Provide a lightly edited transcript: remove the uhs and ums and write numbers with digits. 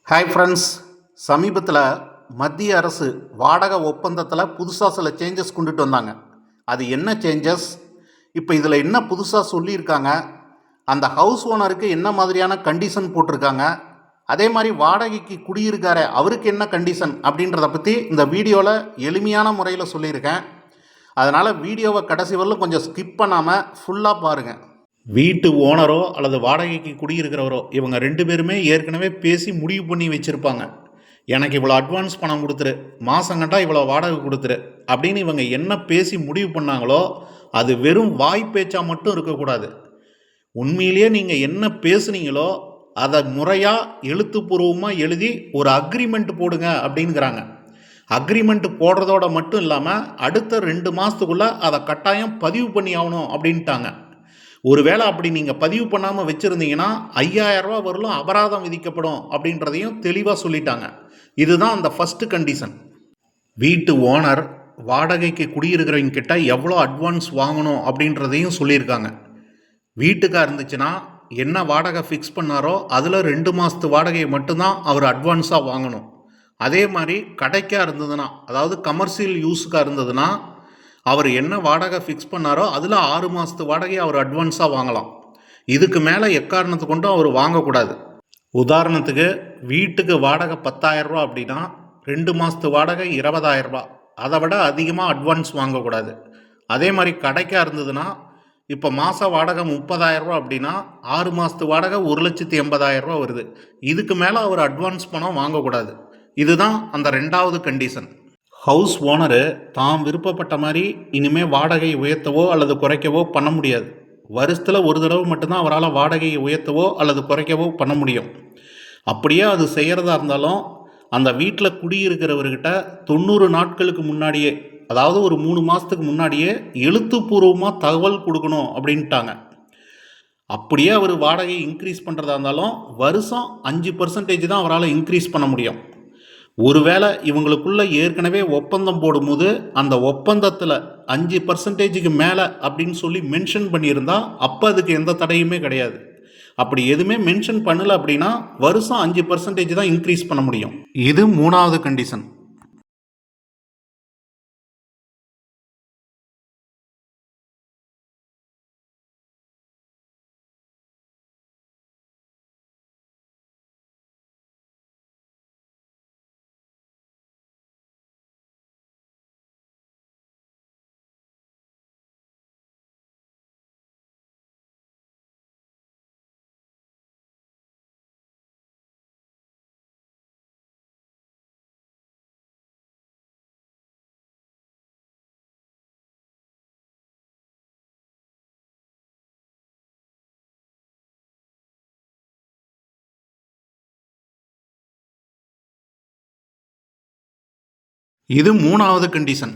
Hi friends. சமீபத்தில் மத்திய அரசு வாடகை ஒப்பந்தத்தில் புதுசாக சில சேஞ்சஸ் கொண்டுட்டு வந்தாங்க. அது என்ன சேஞ்சஸ், இப்போ இதில் என்ன புதுசாக சொல்லியிருக்காங்க, அந்த ஹவுஸ் ஓனருக்கு என்ன மாதிரியான கண்டிஷன் போட்டிருக்காங்க, அதே மாதிரி வாடகைக்கு குடியிருக்கார அவருக்கு என்ன கண்டிஷன் அப்படின்றத பற்றி இந்த வீடியோவில் எளிமையான முறையில் சொல்லியிருக்கேன். அதனால் வீடியோவை கடைசி வரலும் கொஞ்சம் ஸ்கிப் பண்ணாமல் ஃபுல்லாக பாருங்கள். வீட்டு ஓனரோ அல்லது வாடகைக்கு குடியிருக்கிறவரோ இவங்க ரெண்டு பேருமே ஏற்கனவே பேசி முடிவு பண்ணி வச்சுருப்பாங்க. எனக்கு இவ்வளோ அட்வான்ஸ் பணம் கொடுத்துரு, மாதம் கண்டா இவ்வளோ வாடகை கொடுத்துரு அப்படின்னு இவங்க என்ன பேசி முடிவு பண்ணாங்களோ அது வெறும் வாய் பேச்சா மட்டும் இருக்கக்கூடாது. உண்மையிலேயே நீங்கள் என்ன பேசுனீங்களோ அதை முறையாக எழுத்துப்பூர்வமாக எழுதி ஒரு அக்ரிமெண்ட் போடுங்க அப்படிங்கிறாங்க. அக்ரிமெண்ட் போடுறதோட மட்டும் இல்லாமல் அடுத்த 2 மாதத்துக்குள்ளே அதை கட்டாயம் பதிவு பண்ணி ஆகணும் அப்படின்ட்டாங்க. ஒருவேளை அப்படி நீங்கள் பதிவு பண்ணாமல் வச்சுருந்தீங்கன்னா 5000 ரூபா வரலும் அபராதம் விதிக்கப்படும் அப்படின்றதையும் தெளிவாக சொல்லிட்டாங்க. இதுதான் அந்த ஃபஸ்ட்டு கண்டிஷன். வீட்டு ஓனர் வாடகைக்கு குடியிருக்கிறவங்க கிட்ட எவ்வளோ அட்வான்ஸ் வாங்கணும் அப்படின்றதையும் சொல்லியிருக்காங்க. வீட்டுக்காக இருந்துச்சுன்னா என்ன வாடகை ஃபிக்ஸ் பண்ணாரோ அதில் 2 மாதத்து வாடகையை மட்டும்தான் அவர் அட்வான்ஸாக வாங்கணும். அதே மாதிரி கடைக்காக இருந்ததுன்னா, அதாவது கமர்ஷியல் யூஸுக்காக இருந்ததுன்னா அவர் என்ன வாடகை ஃபிக்ஸ் பண்ணாரோ அதில் 6 மாதத்து வாடகையை அவர் அட்வான்ஸாக வாங்கலாம். இதுக்கு மேலே எக்காரணத்து கொண்டும் அவர் வாங்கக்கூடாது. உதாரணத்துக்கு வீட்டுக்கு வாடகை 10,000 ரூபா அப்படின்னா 2 மாதத்து வாடகை 20,000 ரூபா, அதை விட அதிகமாக அட்வான்ஸ் வாங்கக்கூடாது. அதே மாதிரி கடைக்காக இருந்ததுன்னா இப்போ மாத வாடகை 30,000 ரூபா அப்படின்னா 6 மாதத்து வாடகை 1,80,000 ரூபா வருது. இதுக்கு மேலே அவர் அட்வான்ஸ் பணம் வாங்கக்கூடாது. இதுதான் அந்த 2வது கண்டிஷன். ஹவுஸ் ஓனரு தாம் விருப்பப்பட்ட மாதிரி இனிமேல் வாடகையை உயர்த்தவோ அல்லது குறைக்கவோ பண்ண முடியாது. வருஷத்தில் ஒரு தடவை மட்டும்தான் அவரால் வாடகையை உயர்த்தவோ அல்லது குறைக்கவோ பண்ண முடியும். அப்படியே அது செய்கிறதா இருந்தாலும் அந்த வீட்டில் குடியிருக்கிறவர்கிட்ட 90 நாட்களுக்கு முன்னாடியே, அதாவது ஒரு 3 மாதத்துக்கு முன்னாடியே எழுத்துப்பூர்வமாக தகவல் கொடுக்கணும் அப்படின்ட்டாங்க. அப்படியே அவர் வாடகையை இன்க்ரீஸ் பண்ணுறதா இருந்தாலும் வருஷம் 5% தான் அவரால் இன்க்ரீஸ் பண்ண முடியும். ஒருவேளை இவங்களுக்குள்ள ஏற்கனவே ஒப்பந்தம் போடும்போது அந்த ஒப்பந்தத்தில் 5%க்கு மேலே அப்படின்னு சொல்லி மென்ஷன் பண்ணியிருந்தா அப்போ அதுக்கு எந்த தடையுமே கிடையாது. அப்படி எதுவுமே மென்ஷன் பண்ணலை அப்படின்னா வருஷம் 5% தான் இன்க்ரீஸ் பண்ண முடியும். இது 3வது கண்டிஷன். இது 3வது கண்டிஷன்.